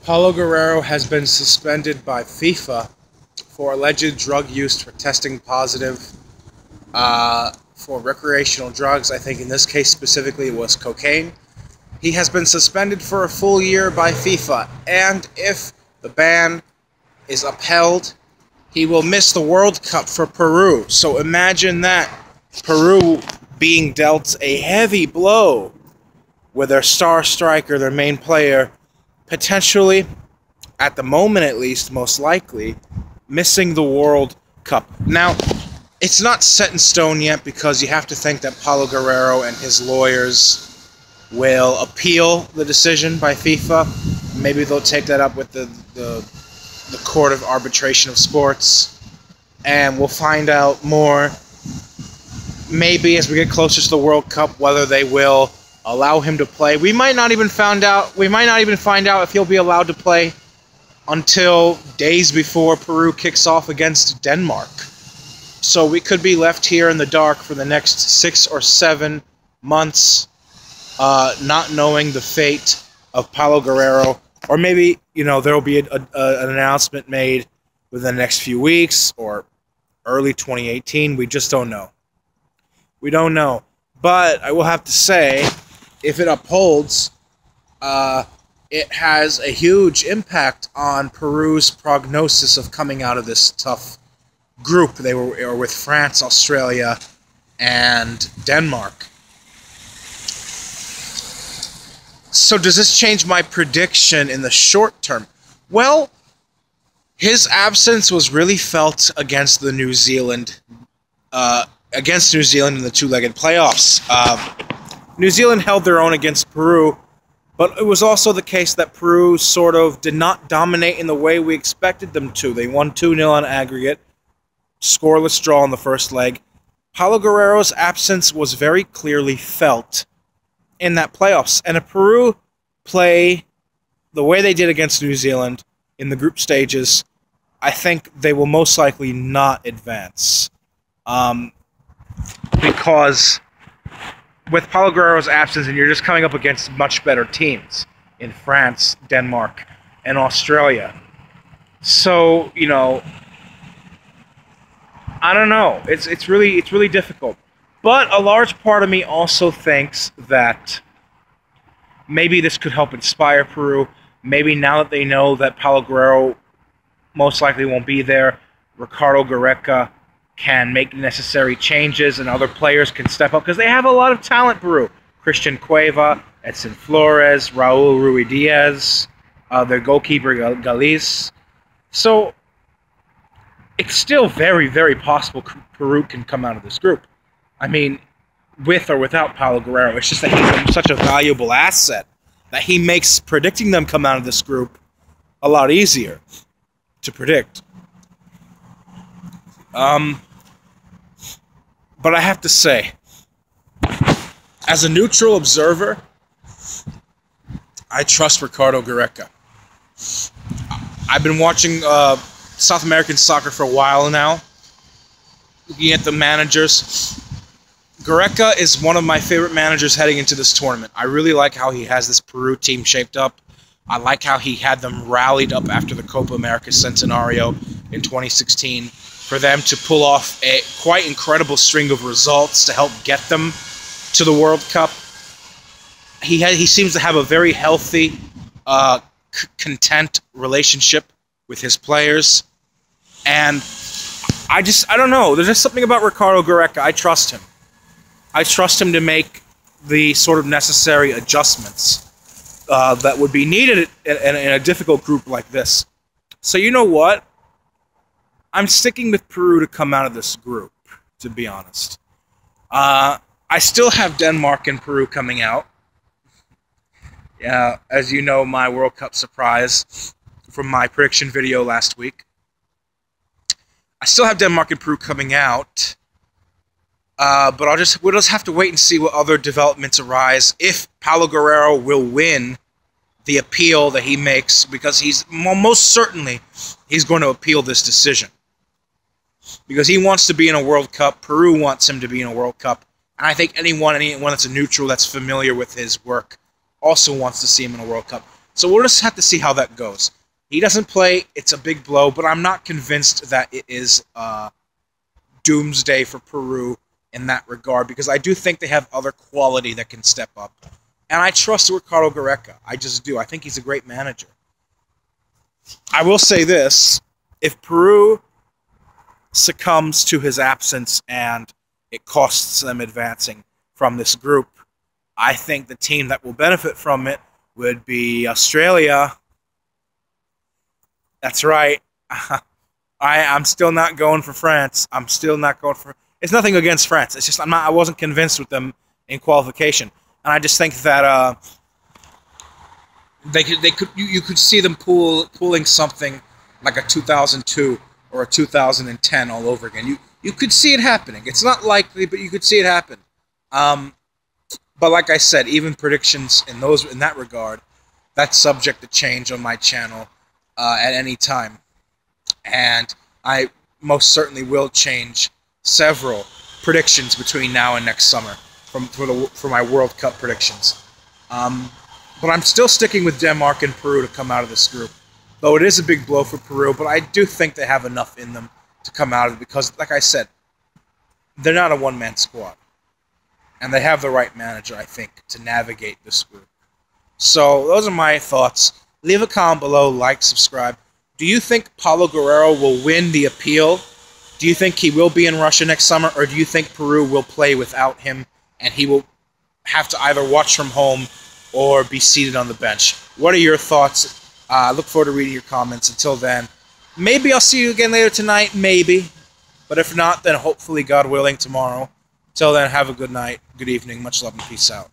Paulo Guerrero has been suspended by FIFA for alleged drug use for testing positive for recreational drugs. I think in this case specifically it was cocaine. He has been suspended for a full year by FIFA, and if the ban is upheld, he will miss the World Cup for Peru. So imagine that, Peru being dealt a heavy blow with their star striker, their main player, potentially, at the moment at least, most likely, missing the World Cup. Now, it's not set in stone yet because you have to think that Paulo Guerrero and his lawyers will appeal the decision by FIFA. Maybe they'll take that up with the Court of Arbitration of Sports, and we'll find out more maybe as we get closer to the World Cup whether they will allow him to play. We might not even find out if he'll be allowed to play until days before Peru kicks off against Denmark. So we could be left here in the dark for the next 6 or 7 months, not knowing the fate of Paulo Guerrero. Or maybe, there will be an announcement made within the next few weeks or early 2018. We just don't know. We don't know. But I will have to say, if it upholds, it has a huge impact on Peru's prognosis of coming out of this tough group. They were with France, Australia, and Denmark. So does this change my prediction in the short term? Well, his absence was really felt against the New Zealand, in the two-legged playoffs. New Zealand held their own against Peru, but it was also the case that Peru sort of did not dominate in the way we expected them to. They won 2-0 on aggregate, scoreless draw in the first leg. Paulo Guerrero's absence was very clearly felt in that playoffs. And if Peru play the way they did against New Zealand in the group stages, I think they will most likely not advance. Because with Paulo Guerrero's absence, and you're just coming up against much better teams in France, Denmark, and Australia. So, I don't know. It's really difficult. But a large part of me also thinks that maybe this could help inspire Peru. Maybe now that they know that Paulo Guerrero most likely won't be there, Ricardo Gareca can make necessary changes and other players can step up because they have a lot of talent, Peru. Christian Cueva, Edson Flores, Raul Ruidiaz, their goalkeeper Galiz. So it's still very, very possible Peru can come out of this group. I mean, with or without Paulo Guerrero, it's just that he's such a valuable asset that he makes predicting them come out of this group a lot easier to predict. But I have to say, as a neutral observer, I trust Ricardo Gareca. I've been watching South American soccer for a while now, looking at the managers. Gareca is one of my favorite managers heading into this tournament. I really like how he has this Peru team shaped up. I like how he had them rallied up after the Copa America Centenario in 2016 for them to pull off a quite incredible string of results to help get them to the World Cup. He seems to have a very healthy, content relationship with his players. And I don't know. There's just something about Ricardo Gareca. I trust him. I trust him to make the sort of necessary adjustments that would be needed in a difficult group like this. So you know what? I'm sticking with Peru to come out of this group, to be honest. I still have Denmark and Peru coming out. As you know, my World Cup surprise from my prediction video last week. I still have Denmark and Peru coming out. But we'll just have to wait and see what other developments arise if Paulo Guerrero will win the appeal that he makes, because most certainly he's going to appeal this decision. Because he wants to be in a World Cup. Peru wants him to be in a World Cup. And I think anyone that's a neutral that's familiar with his work also wants to see him in a World Cup. So we'll just have to see how that goes. He doesn't play, it's a big blow, but I'm not convinced that it is doomsday for Peru in that regard, because I do think they have other quality that can step up. And I trust Ricardo Guerrero. I just do. I think he's a great manager. I will say this. If Peru succumbs to his absence and it costs them advancing from this group, I think the team that will benefit from it would be Australia. That's right. I'm still not going for France. I'm still not going for... It's nothing against France. It's just I wasn't convinced with them in qualification. And I just think that you could see them pulling something like a 2002 or a 2010 all over again. You could see it happening. It's not likely, but you could see it happen. But like I said, even predictions in that regard, that's subject to change on my channel at any time. And I most certainly will change several predictions between now and next summer for my World Cup predictions. But I'm still sticking with Denmark and Peru to come out of this group. Though it is a big blow for Peru, but I do think they have enough in them to come out of it because, like I said, they're not a one-man squad. And they have the right manager, I think, to navigate this group. So those are my thoughts. Leave a comment below, like, subscribe. Do you think Paolo Guerrero will win the appeal? Do you think he will be in Russia next summer? Or do you think Peru will play without him and he will have to either watch from home or be seated on the bench? What are your thoughts? I look forward to reading your comments. Until then, maybe I'll see you again later tonight, maybe. But if not, then hopefully, God willing, tomorrow. Till then, have a good night, good evening, much love and peace out.